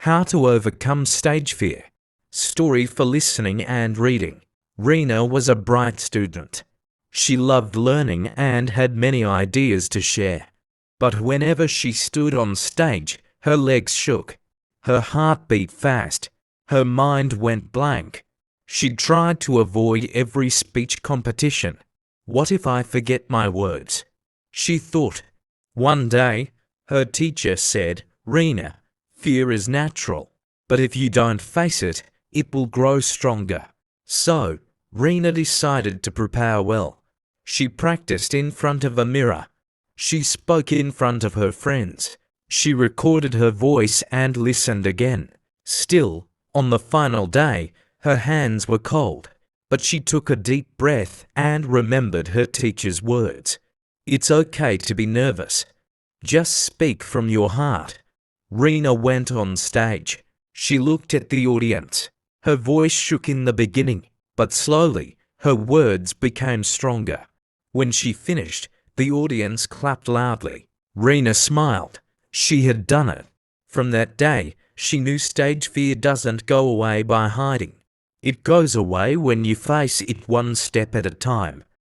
How to overcome stage fear. Story for listening and reading. Rina was a bright student. She loved learning and had many ideas to share. But whenever she stood on stage, her legs shook. Her heart beat fast. Her mind went blank. She tried to avoid every speech competition. What if I forget my words? She thought. One day, her teacher said, Rina, fear is natural, but if you don't face it, it will grow stronger. So, Rina decided to prepare well. She practiced in front of a mirror. She spoke in front of her friends. She recorded her voice and listened again. Still, on the final day, her hands were cold, but she took a deep breath and remembered her teacher's words. It's okay to be nervous. Just speak from your heart. Rina went on stage. She looked at the audience. Her voice shook in the beginning, but slowly, her words became stronger. When she finished, the audience clapped loudly. Rina smiled. She had done it. From that day, she knew stage fear doesn't go away by hiding. It goes away when you face it one step at a time.